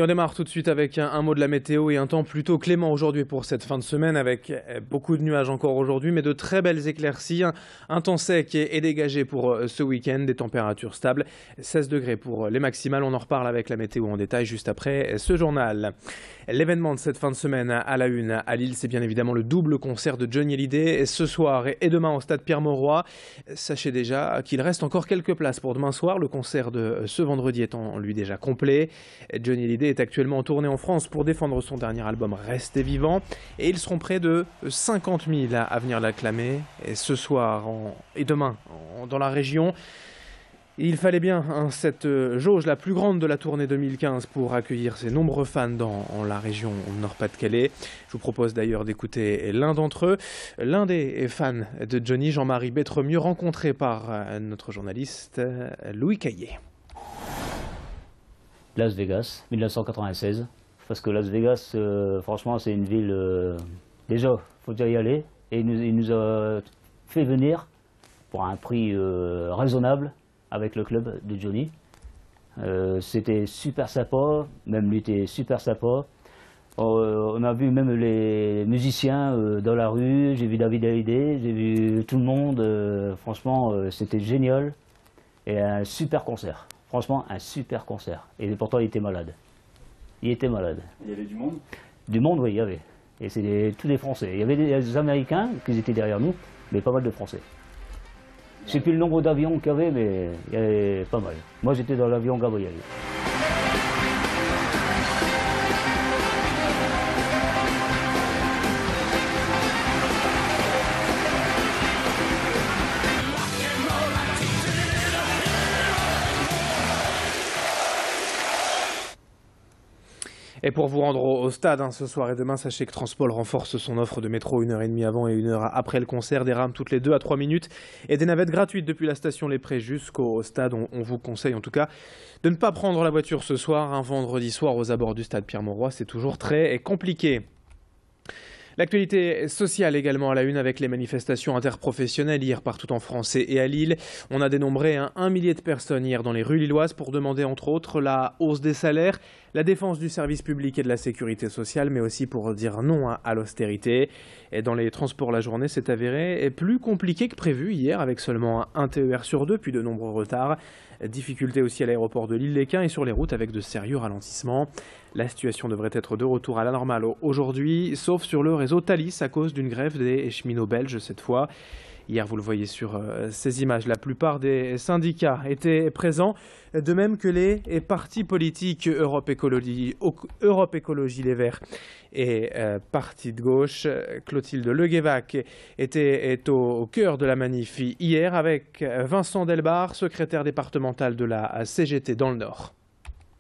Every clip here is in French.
Et on démarre tout de suite avec un mot de la météo et un temps plutôt clément aujourd'hui pour cette fin de semaine avec beaucoup de nuages encore aujourd'hui mais de très belles éclaircies. Un temps sec est dégagé pour ce week-end, des températures stables, 16 degrés pour les maximales. On en reparle avec la météo en détail juste après ce journal. L'événement de cette fin de semaine à la une à Lille, c'est bien évidemment le double concert de Johnny Hallyday ce soir et demain au stade Pierre-Mauroy. Sachez déjà qu'il reste encore quelques places pour demain soir, le concert de ce vendredi étant lui déjà complet. Johnny Hallyday est actuellement en tournée en France pour défendre son dernier album Restez vivant et ils seront près de 50 000 à venir l'acclamer et ce soir et demain dans la région. Il fallait bien cette jauge la plus grande de la tournée 2015 pour accueillir ces nombreux fans dans la région Nord-Pas-de-Calais. Je vous propose d'ailleurs d'écouter l'un d'entre eux, l'un des fans de Johnny, Jean-Marie Bétremieux, rencontré par notre journaliste Louis Caillé. Las Vegas, 1996, parce que Las Vegas, franchement, c'est une ville, déjà, il faut déjà y aller, et il nous a fait venir pour un prix raisonnable avec le club de Johnny. C'était super sympa, même lui était super sympa. On a vu même les musiciens dans la rue, j'ai vu David Hallyday, j'ai vu tout le monde, franchement, c'était génial, et un super concert. Franchement, un super concert. Et pourtant, il était malade. Il était malade. Il y avait du monde? Du monde, oui, il y avait. Et c'est tous des Français. Il y avait des Américains qui étaient derrière nous, mais pas mal de Français. Je ne sais plus le nombre d'avions qu'il y avait, mais il y avait pas mal. Moi, j'étais dans l'avion Gabriel. Et pour vous rendre au stade ce soir et demain, sachez que Transpol renforce son offre de métro 1h30 avant et 1h après le concert, des rames toutes les 2 à 3 minutes et des navettes gratuites depuis la station Les Prés jusqu'au stade. On vous conseille en tout cas de ne pas prendre la voiture ce soir, un vendredi soir aux abords du stade Pierre-Mauroy, c'est toujours très compliqué. L'actualité sociale également à la une avec les manifestations interprofessionnelles hier partout en France et à Lille. On a dénombré 1 millier de personnes hier dans les rues lilloises pour demander entre autres la hausse des salaires, la défense du service public et de la sécurité sociale, mais aussi pour dire non à l'austérité. Et dans les transports, la journée s'est avérée plus compliquée que prévu hier avec seulement un TER sur 2 puis de nombreux retards. Difficultés aussi à l'aéroport de Lille-Léquin et sur les routes avec de sérieux ralentissements. La situation devrait être de retour à la normale aujourd'hui, sauf sur le réseau Thalys à cause d'une grève des cheminots belges cette fois. Hier, vous le voyez sur ces images, la plupart des syndicats étaient présents, de même que les partis politiques Europe Écologie Les Verts et Parti de gauche. Clotilde Leguévac est au cœur de la manif hier avec Vincent Delbar, secrétaire départemental de la CGT dans le Nord.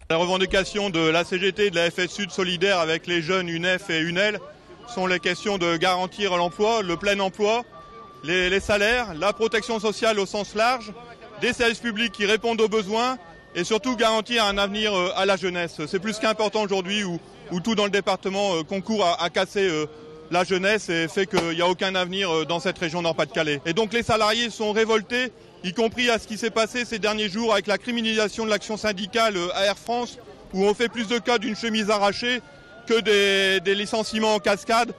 Les revendications de la CGT et de la FSU de Solidaire avec les jeunes UNEF et UNEL sont les questions de garantir l'emploi, le plein emploi, les salaires, la protection sociale au sens large, des services publics qui répondent aux besoins et surtout garantir un avenir à la jeunesse. C'est plus qu'important aujourd'hui où tout dans le département concourt à casser la jeunesse et fait qu'il n'y a aucun avenir dans cette région Nord-Pas-de-Calais. Et donc les salariés sont révoltés, y compris à ce qui s'est passé ces derniers jours avec la criminalisation de l'action syndicale à Air France, où on fait plus de cas d'une chemise arrachée que des licenciements en cascade.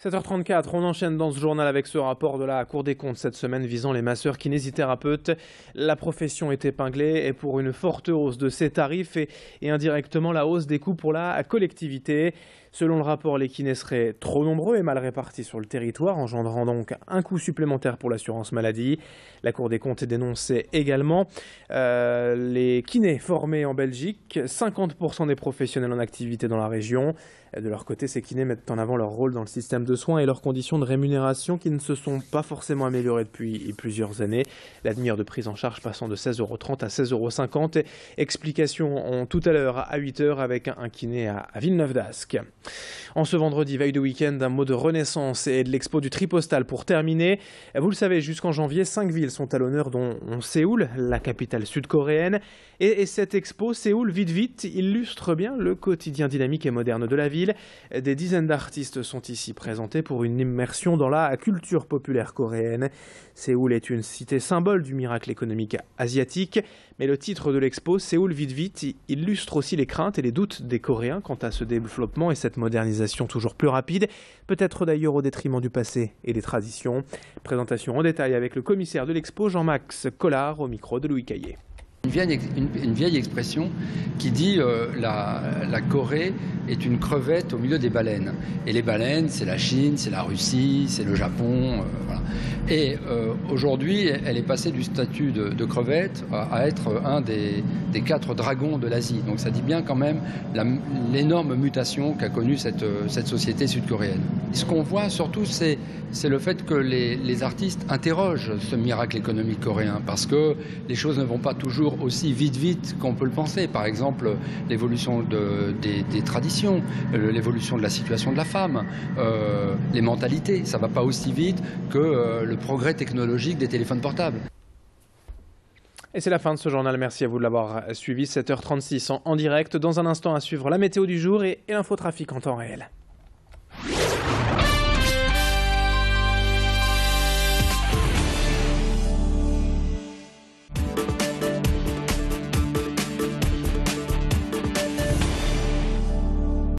7h34, on enchaîne dans ce journal avec ce rapport de la Cour des comptes cette semaine visant les masseurs kinésithérapeutes. La profession est épinglée et pour une forte hausse de ses tarifs et indirectement la hausse des coûts pour la collectivité. Selon le rapport, les kinés seraient trop nombreux et mal répartis sur le territoire, engendrant donc un coût supplémentaire pour l'assurance maladie. La Cour des comptes dénonçait également les kinés formés en Belgique, 50% des professionnels en activité dans la région. De leur côté, ces kinés mettent en avant leur rôle dans le système de soins et leurs conditions de rémunération qui ne se sont pas forcément améliorées depuis plusieurs années. La demi-heure de prise en charge passant de 16,30 € à 16,50 €. Explication tout à l'heure à 8 h avec un kiné à Villeneuve d'Ascq. En ce vendredi, veille de week-end, un mot de renaissance et de l'expo du Tripostal pour terminer. Vous le savez, jusqu'en janvier, 5 villes sont à l'honneur, dont Séoul, la capitale sud-coréenne. Et cette expo, Séoul vite vite, illustre bien le quotidien dynamique et moderne de la ville. Des dizaines d'artistes sont ici présentés pour une immersion dans la culture populaire coréenne. Séoul est une cité symbole du miracle économique asiatique. Mais le titre de l'expo, Séoul vite vite, illustre aussi les craintes et les doutes des Coréens quant à ce développement et cette modernisation toujours plus rapide, peut-être d'ailleurs au détriment du passé et des traditions. Présentation en détail avec le commissaire de l'expo, Jean-Max Collard, au micro de Louis Caillé. Une vieille expression qui dit la Corée est une crevette au milieu des baleines. Et les baleines, c'est la Chine, c'est la Russie, c'est le Japon. Voilà. Et aujourd'hui, elle est passée du statut de crevette à être un des 4 dragons de l'Asie. Donc ça dit bien quand même l'énorme mutation qu'a connue cette société sud-coréenne. Ce qu'on voit surtout, c'est le fait que les artistes interrogent ce miracle économique coréen, parce que les choses ne vont pas toujours aussi vite qu'on peut le penser. Par exemple, l'évolution des traditions, l'évolution de la situation de la femme, les mentalités, ça ne va pas aussi vite que le progrès technologique des téléphones portables. Et c'est la fin de ce journal. Merci à vous de l'avoir suivi. 7h36 en direct. Dans un instant à suivre la météo du jour et l'infotrafic en temps réel.